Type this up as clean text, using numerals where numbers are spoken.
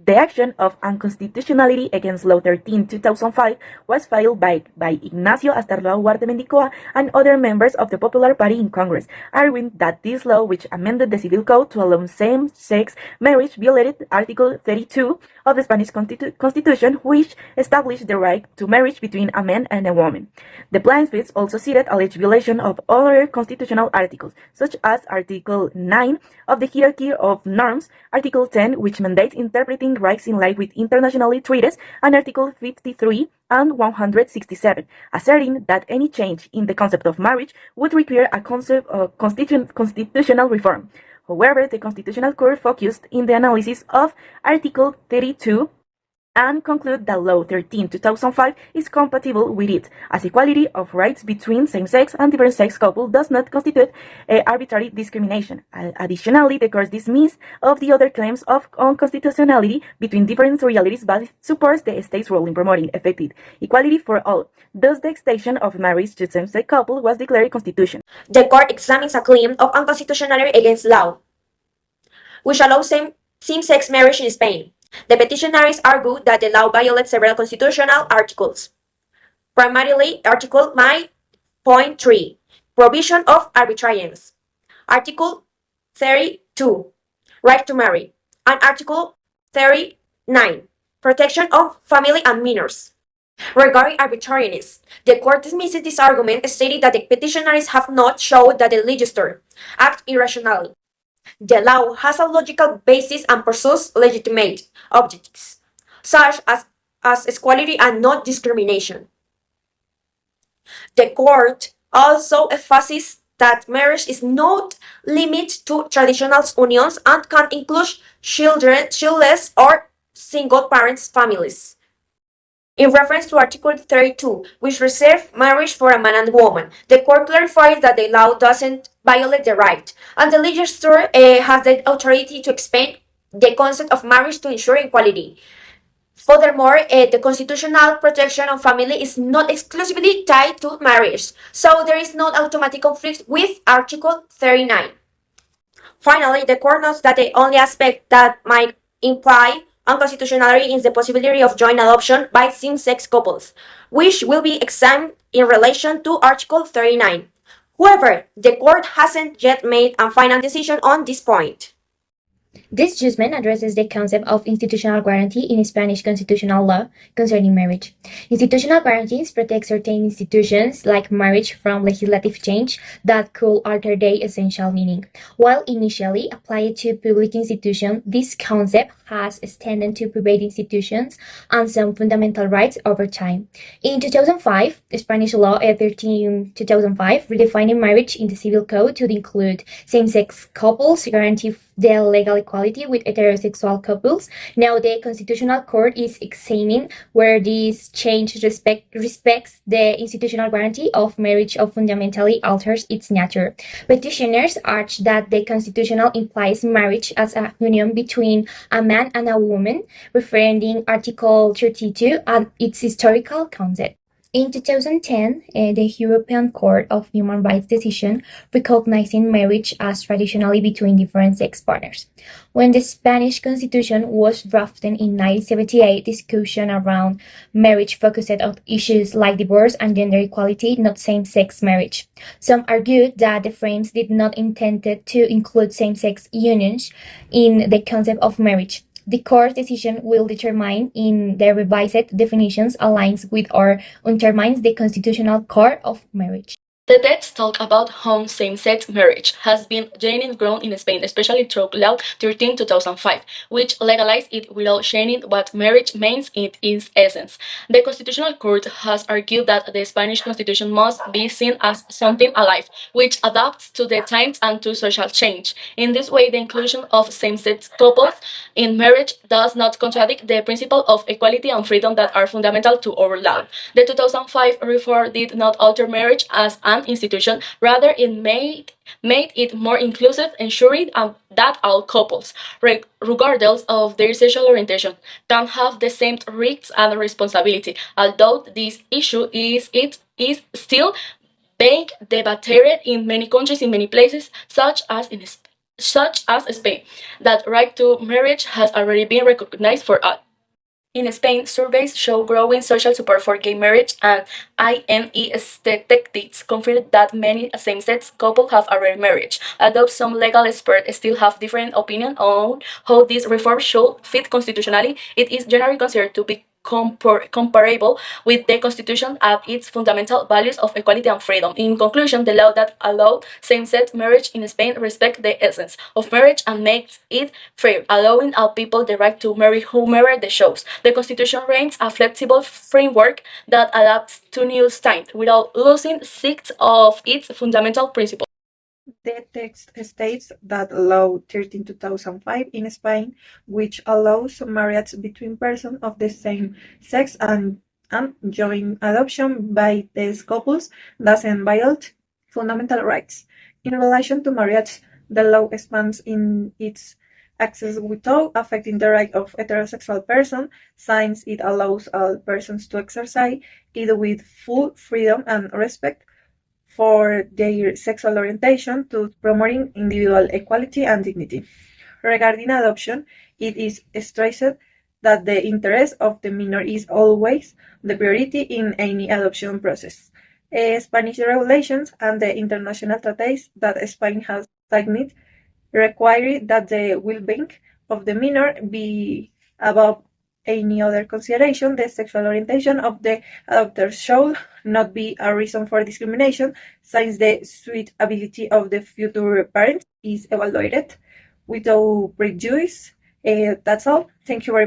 The action of unconstitutionality against Law 13, 2005 was filed by Ignacio Astarloa Huarte and other members of the Popular Party in Congress, arguing that this law, which amended the Civil Code to allow same-sex marriage, violated Article 32 of the Spanish Constitution, which established the right to marriage between a man and a woman. The plaintiffs also cited alleged violation of other constitutional articles, such as Article 9 of the Hierarchy of Norms, Article 10, which mandates interpreting rights in line with international treaties, and Article 53 and 167, asserting that any change in the concept of marriage would require a concept of constitutional reform. However, the Constitutional Court focused in the analysis of Article 32 and conclude that Law 13, 2005 is compatible with it, as equality of rights between same-sex and different-sex couples does not constitute arbitrary discrimination. Additionally, the Court dismissed of the other claims of unconstitutionality between different realities, but supports the state's role in promoting effective equality for all. Thus, the extension of marriage to same-sex couples was declared constitutional. The Court examines a claim of unconstitutionality against law, which allows same-sex marriage in Spain. The petitioners argue that the law violates several constitutional articles, primarily Article 9.3, provision of arbitrariness, Article 32, right to marry, and Article 39, protection of family and minors. Regarding arbitrariness, the court dismisses this argument, stating that the petitioners have not shown that the legislature acts irrationally. The law has a logical basis and pursues legitimate objectives, such as equality and not discrimination. The court also emphasizes that marriage is not limited to traditional unions and can include childless or single-parent families. In reference to Article 32, which reserves marriage for a man and woman, the court clarifies that the law doesn't violate the right, and the legislature has the authority to expand the concept of marriage to ensure equality. Furthermore, the constitutional protection of family is not exclusively tied to marriage, so there is no automatic conflict with Article 39. Finally, the court notes that the only aspect that might imply unconstitutionality is the possibility of joint adoption by same-sex couples, which will be examined in relation to Article 39. However, the court hasn't yet made a final decision on this point. This judgment addresses the concept of institutional guarantee in Spanish constitutional law concerning marriage. Institutional guarantees protect certain institutions, like marriage, from legislative change that could alter their essential meaning. While initially applied to public institutions, this concept has extended to private institutions and some fundamental rights over time. In 2005, Spanish law 13/2005 redefining marriage in the Civil Code to include same-sex couples, guarantee the legal equality with heterosexual couples. Now the Constitutional Court is examining where this change respects the institutional guarantee of marriage or fundamentally alters its nature. Petitioners urge that the Constitutional implies marriage as a union between a man and a woman, referencing Article 32 and its historical concept. In 2010, the European Court of Human Rights decision recognizing marriage as traditionally between different sex partners. When the Spanish Constitution was drafted in 1978, discussion around marriage focused on issues like divorce and gender equality, not same-sex marriage. Some argued that the frames did not intend to include same-sex unions in the concept of marriage. The court's decision will determine in the revised definitions aligns with or undermines the constitutional core of marriage. The text talk about how same-sex marriage has been gaining ground in Spain, especially through Law 13, 2005, which legalized it without changing what marriage means in its essence. The Constitutional Court has argued that the Spanish Constitution must be seen as something alive, which adapts to the times and to social change. In this way, the inclusion of same-sex couples in marriage does not contradict the principle of equality and freedom that are fundamental to our law. The 2005 reform did not alter marriage as an institution, rather it made it more inclusive, ensuring that all couples, regardless of their sexual orientation, can have the same rights and responsibility. Although this issue is still being debated in many countries, in many places, such as in Spain. such as Spain, that right to marriage has already been recognized for all. In Spain, surveys show growing social support for gay marriage, and INE statistics confirm that many same-sex couples have arranged marriage. Although some legal experts still have different opinions on how this reform should fit constitutionally, it is generally considered to be comparable with the Constitution and its fundamental values of equality and freedom. In conclusion, the law that allowed same-sex marriage in Spain respects the essence of marriage and makes it fair, allowing all people the right to marry whomever they choose. The Constitution remains a flexible framework that adapts to new times without losing sight of its fundamental principles. The text states that Law 13/2005 in Spain, which allows marriage between persons of the same sex and joint adoption by these couples, doesn't violate fundamental rights. In relation to marriage, the law expands in its access without affecting the right of heterosexual persons, since it allows all persons to exercise it with full freedom and respect for their sexual orientation, to promoting individual equality and dignity. Regarding adoption, it is stressed that the interest of the minor is always the priority in any adoption process. Spanish regulations and the international treaties that Spain has signed require that the well-being of the minor be above any other consideration. The sexual orientation of the adopter should not be a reason for discrimination, since the suitability of the future parent is evaluated without prejudice. That's all. Thank you very much.